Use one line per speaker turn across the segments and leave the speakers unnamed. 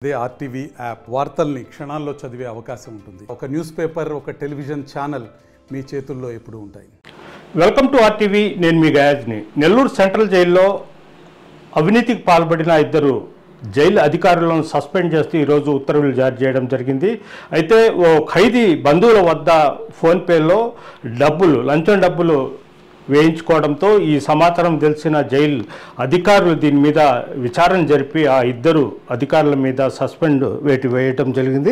అదే RTV app వార్తల్ని క్షణాల్లో చదివే అవకాశం ఉంటుంది. ఒక న్యూస్ పేపర్, ఒక టెలివిజన్ ఛానల్ మీ చేతుల్లో ఎప్పుడూ ఉంటాయి.
Welcome to RTV. నేను మీ గయాజ్ని. నెల్లూరు సెంట్రల్ జైల్లో అవినీతికి పాల్పడిన ఇద్దరు జైలు అధికారులను సస్పెండ్ చేస్తూ ఈరోజు ఉత్తర్వులు జారీ చేయడం జరిగింది. అయితే ఓ ఖైదీ బంధువుల వద్ద ఫోన్పేలో లంచం డబ్బులు వేయించుకోవడంతో ఈ సమాచారం తెలిసిన జైలు అధికారులు దీని మీద విచారణ జరిపి ఆ ఇద్దరు అధికారుల మీద సస్పెండ్ వేయటం జరిగింది.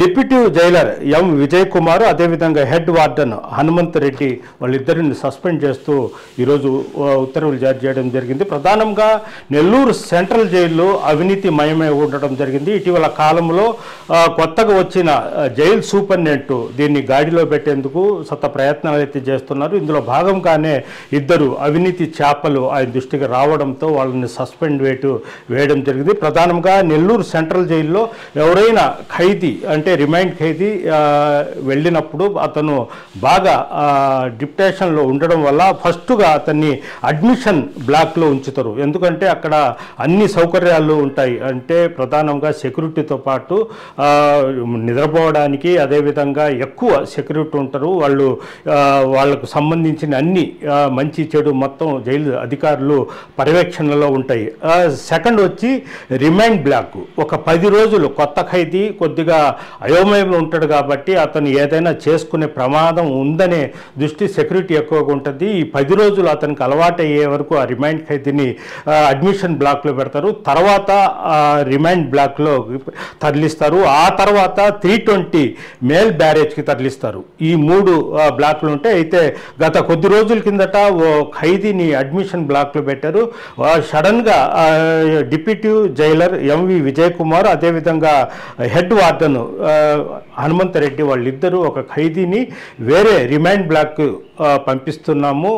డిప్యూటీ జైలర్ ఎం విజయ్ కుమార్, అదేవిధంగా హెడ్ వార్డెన్ హనుమంత్ రెడ్డి వాళ్ళిద్దరిని సస్పెండ్ చేస్తూ ఈరోజు ఉత్తర్వులు జారీ చేయడం జరిగింది. ప్రధానంగా నెల్లూరు సెంట్రల్ జైల్లో అవినీతి మయమై ఉండడం జరిగింది. ఇటీవల కాలంలో కొత్తగా వచ్చిన జైలు సూపరింటెండెంట్ దీన్ని గాడిలో పెట్టేందుకు ప్రయత్నాలు అయితే చేస్తున్నారు. ఇందులో భాగంగానే ఇద్దరు అవినీతి చేపలు ఆయన దృష్టికి రావడంతో వాళ్ళని సస్పెండ్ వేయడం జరిగింది. ప్రధానంగా నెల్లూరు సెంట్రల్ జైల్లో ఎవరైనా ఖైదీ అంటే రిమైండ్ ఖైదీ వెళ్ళినప్పుడు అతను బాగా డిప్రెషన్లో ఉండడం వల్ల ఫస్ట్గా అతన్ని అడ్మిషన్ బ్లాక్లో ఉంచుతారు. ఎందుకంటే అక్కడ అన్ని సౌకర్యాలు ఉంటాయి. అంటే ప్రధానంగా సెక్యూరిటీతో పాటు నిద్రపోవడానికి అదేవిధంగా ఎక్కువ సెక్యూరిటీ ఉంటారు. వాళ్ళకు సంబంధించిన అన్ని మంచి చెడు మొత్తం జైలు అధికారులు పర్యవేక్షణలో ఉంటాయి. సెకండ్ వచ్చి రిమైండ్ బ్లాక్. ఒక 10 రోజులు కొత్త ఖైదీ కొద్దిగా అయోమయంలో ఉంటాడు కాబట్టి అతను ఏదైనా చేసుకునే ప్రమాదం ఉందనే దృష్టి సెక్యూరిటీ ఎక్కువగా ఉంటుంది. ఈ 10 రోజులు అతనికి అలవాటు అయ్యే వరకు ఆ రిమైండ్ ఖైదీని అడ్మిషన్ బ్లాక్లో పెడతారు. తర్వాత రిమైండ్ బ్లాక్లో తరలిస్తారు. ఆ తర్వాత 320 మేల్ బ్యారేజ్కి తరలిస్తారు. ఈ 3 బ్లాక్లు ఉంటాయి. అయితే గత కొద్ది రోజుల కిందట ఓ ఖైదీని అడ్మిషన్ బ్లాక్లో పెట్టారు. సడన్గా deputy jailer M V Vijay Kumar, అదేవిధంగా హెడ్ వార్డెన్ హనుమంత్ రెడ్డి వాళ్ళిద్దరూ ఒక ఖైదీని వేరే రిమైండ్ బ్లాక్ పంపిస్తున్నాము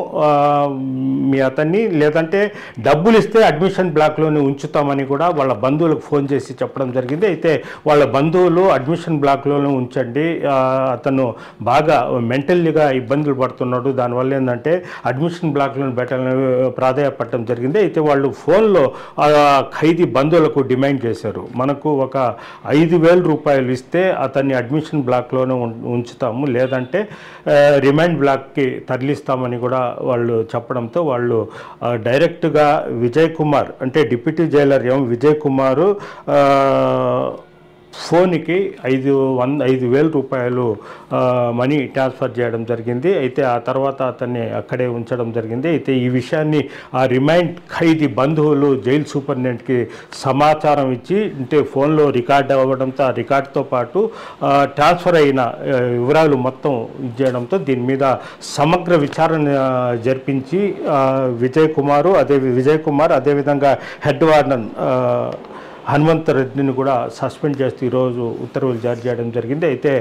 మీ అతన్ని, లేదంటే డబ్బులు ఇస్తే అడ్మిషన్ బ్లాక్లోనే ఉంచుతామని కూడా వాళ్ళ బంధువులకు ఫోన్ చేసి చెప్పడం జరిగింది. అయితే వాళ్ళ బంధువులు అడ్మిషన్ బ్లాక్లోనే ఉంచండి, అతను బాగా మెంటల్లీగా ఇబ్బందులు పడుతున్నాడు, దానివల్ల ఏంటంటే అడ్మిషన్ బ్లాక్లను పెట్టాలని ప్రాధాయపడటం జరిగింది. అయితే వాళ్ళు ఫోన్లో ఖైదీ బంధువులకు డిమాండ్ చేశారు. మనకు ఒక 5,000 రూపాయలు ఇస్తే అతన్ని అడ్మిషన్ బ్లాక్లోనే ఉంచుతాము, లేదంటే రిమైండ్ బ్లాక్కి తరలిస్తామని కూడా వాళ్ళు చెప్పడంతో వాళ్ళు డైరెక్ట్గా విజయ్ కుమార్ అంటే డిప్యూటీ జైలర్ ఎం విజయ్ కుమారు ఫోన్కి 5,000 రూపాయలు మనీ ట్రాన్స్ఫర్ చేయడం జరిగింది. అయితే ఆ తర్వాత అతన్ని అక్కడే ఉంచడం జరిగింది. అయితే ఈ విషయాన్ని ఆ రిమైండ్ ఖైదీ బంధువులు జైలు సూపరింటెండెంట్కి సమాచారం ఇచ్చి, అంటే ఫోన్లో రికార్డ్ అవ్వడంతో ఆ రికార్డుతో పాటు ట్రాన్స్ఫర్ అయిన వివరాలు మొత్తం ఇచ్చేయడంతో దీని మీద సమగ్ర విచారణ జరిపించి విజయ్ కుమార్ అదేవిధంగా హెడ్ వార్డెన్ హనుమంత్ రెడ్డిని కూడా సస్పెండ్ చేస్తూ ఈరోజు ఉత్తర్వులు జారీ చేయడం జరిగింది. అయితే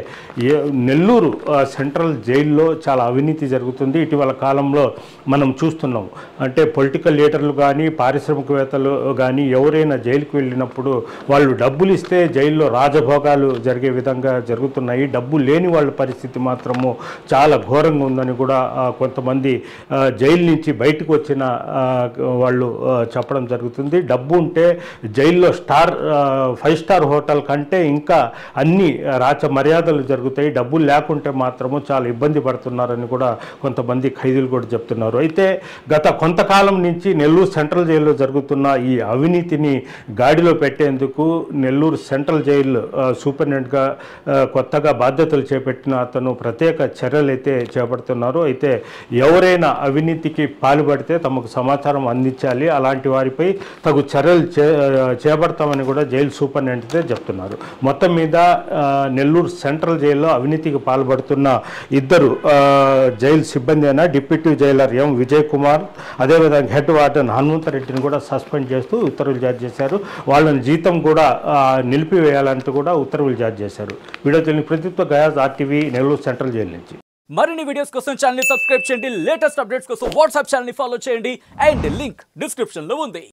నెల్లూరు సెంట్రల్ జైల్లో చాలా అవినీతి జరుగుతుంది. ఇటీవల కాలంలో మనం చూస్తున్నాం. అంటే పొలిటికల్ లీడర్లు కానీ పారిశ్రామికవేత్తలు కానీ ఎవరైనా జైలుకి వెళ్ళినప్పుడు వాళ్ళు డబ్బులు ఇస్తే జైల్లో రాజభోగాలు జరిగే విధంగా జరుగుతున్నాయి. డబ్బు లేని వాళ్ళ పరిస్థితి మాత్రము చాలా ఘోరంగా ఉందని కూడా కొంతమంది జైలు నుంచి బయటకు వచ్చిన వాళ్ళు చెప్పడం జరుగుతుంది. డబ్బు ఉంటే జైల్లో 5 స్టార్ హోటల్ కంటే ఇంకా అన్ని రాచ మర్యాదలు జరుగుతాయి. డబ్బులు లేకుంటే మాత్రము చాలా ఇబ్బంది పడుతున్నారని కూడా కొంతమంది ఖైదీలు కూడా చెప్తున్నారు. అయితే గత కొంతకాలం నుంచి నెల్లూరు సెంట్రల్ జైల్లో జరుగుతున్న ఈ అవినీతిని గాడిలో పెట్టేందుకు నెల్లూరు సెంట్రల్ జైలు సూపరింటెండెంట్గా కొత్తగా బాధ్యతలు చేపట్టిన అతను ప్రత్యేక చర్యలు అయితే చేపడుతున్నారు. అయితే ఎవరైనా అవినీతికి పాల్పడితే తమకు సమాచారం అందించాలి, అలాంటి వారిపై తగు చర్యలు చేపడతామని కూడా జైలు సూపరింటెండెంట్ చెప్తున్నారు. మొత్తం మీద నెల్లూరు సెంట్రల్ జైల్లో అవినీతికి పాల్పడుతున్న ఇద్దరు జైలు సిబ్బంది అయిన డిప్యూటీ జైలర్ ఎం విజయ్ కుమార్, అదేవిధంగా హెడ్ వార్డెన్ హనుమంత్ రెడ్డిని కూడా సస్పెండ్ చేస్తూ ఉత్తర్వులు జారీ చేశారు. వాళ్ళని జీతం కూడా నిలిపివేయాలంటూ కూడా ఉత్తర్వులు జారీ చేశారు. వీడియో తెలియని ప్రతిత్వ Gayaz RTV Nellore central jail నుంచి.
మరిన్ని వీడియోస్ కోసం ఛానల్ ని సబ్స్క్రైబ్ చేయండి. లేటెస్ట్ అప్డేట్స్ కోసం వాట్సాప్ ఛానల్ ని ఫాలో చేయండి. అండ్ లింక్ డిస్క్రిప్షన్ లో ఉంది.